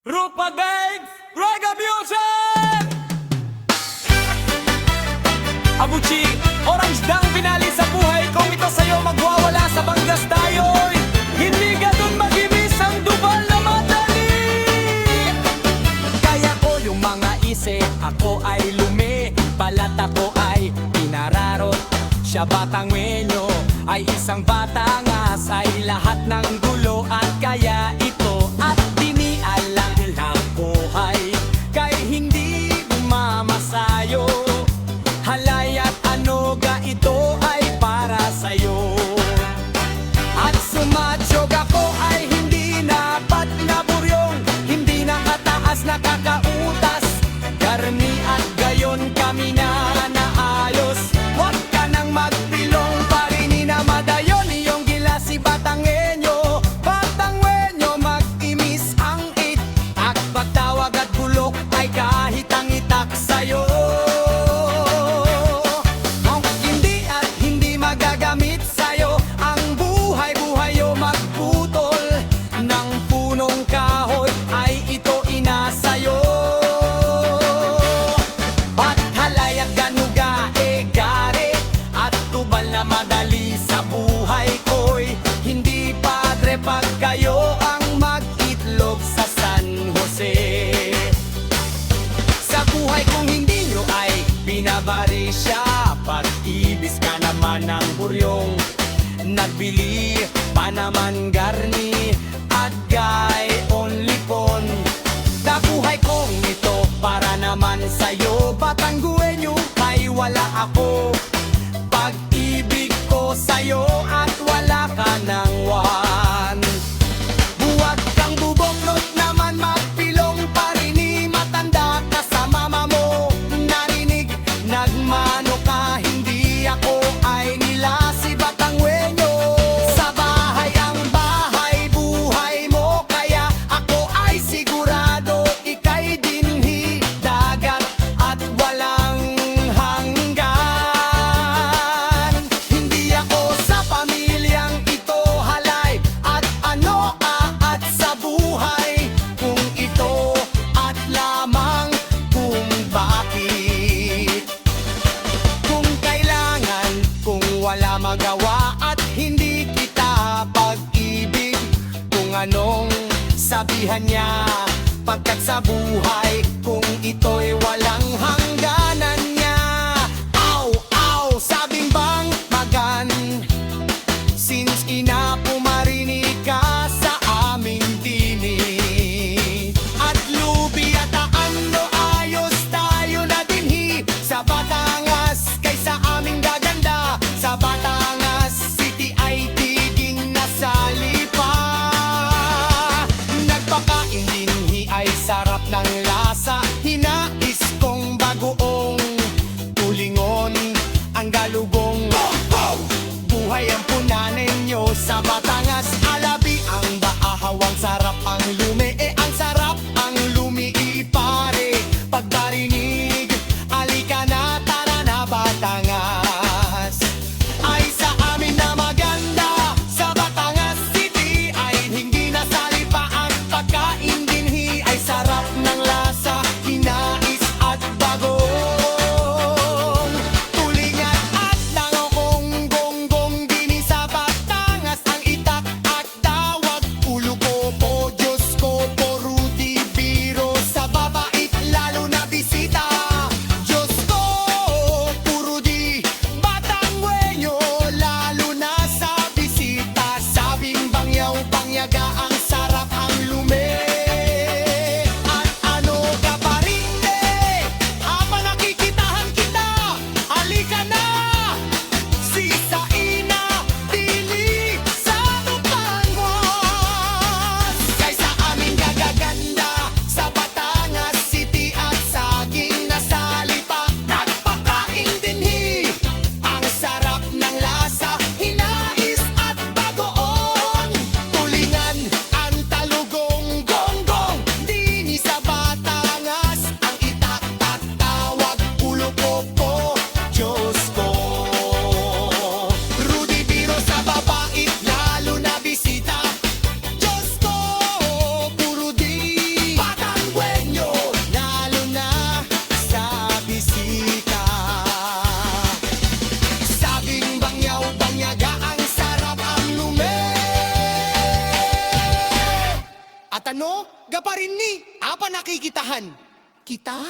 Rupa Babes, Reggae Music! Abuchi, orange dang pinali sa buhay. Kung ito sa'yo magwawala sa banggas tayo'y hindi ganun mag-ibis ang dubal na madali. Kaya ko yung mga isip, ako ay lumi. Balat ako ay pinararot. Siya batang wenyo, ay isang batangas. Ay lahat ng gulo at kaya ito at dinialang lang buhay. Kay hindi bumamasayo, halay at ano ga ito ay para sa'yo. At sumatsog ako ay hindi napat na buryong, hindi nakataas nakakautas. Karni at gayon kami na naayos. Huwag ka nang magpilong parini na madayon. Iyong gila si Batangueño, Batangueño mag-imis ang it. At pagtawag at bulok ay kahit ang itak sa'yo. Kung hindi at hindi magagamit sa'yo ang buhay-buhay o magputol ng punong kahoy ay ito inasayo. At halay at ganuga e garit at tubal na madali sa buhay ko'y hindi padre pag kayo ang mag-itlog sa San Jose. Sa buhay kong hindi nyo ay binabari siya, pag-ibis ka naman ng buryong. Nagbili pa naman garni at gay only pon. Sa buhay kong ito para naman sa'yo, Batangueño ay wala ako. Pag-ibig ko sa'yo at wala ka ng wan. Huwag kang buboklot naman magpilong parini. Matanda ka sa mama mo, narinig, nagmano ka. Hindi ako ay nila si Batangueño. Sa bahay ang bahay, buhay mo. Kaya ako ay sigurado ika'y dinhi dagat at walang hanggan. Hindi ako sa pamilyang ito halay at ano at sa buhay kung ito at lamang kung bakit. Kung kailangan, kung wala magawa at hindi kita pag-ibig, kung anong sabihan niya pagkat sa buhay kung ito'y walang hangganan niya. Aw, aw, sabing bang magan, since inapumarinig ka sa aming dini. At lubi at ano ayos tayo na dinhi sa Batangas kaysa aming gaganda. Sa Batangas City ay tiging nasali pa. Nagpakain dinhi ay sarap ng lasa. Hinais kong bagoong tulingon ang galugong. Buhay ang punanin nyo sa Batangas. Alabi ang baahawang sarap ang lumi. Ang sarap ang lumi ipare. Pagparinig, alika na tara na Batangas. Ay sa amin na maganda. Sa Batangas City ay hindi nasali pa ang pagkain dinhi. Ay sarap ng lasa, hinais at bagong. Tulingan at langokong gonggong dinhi sa Batangas ang ita. Ano? Gaparin ni, apa nakikitahan? Kita?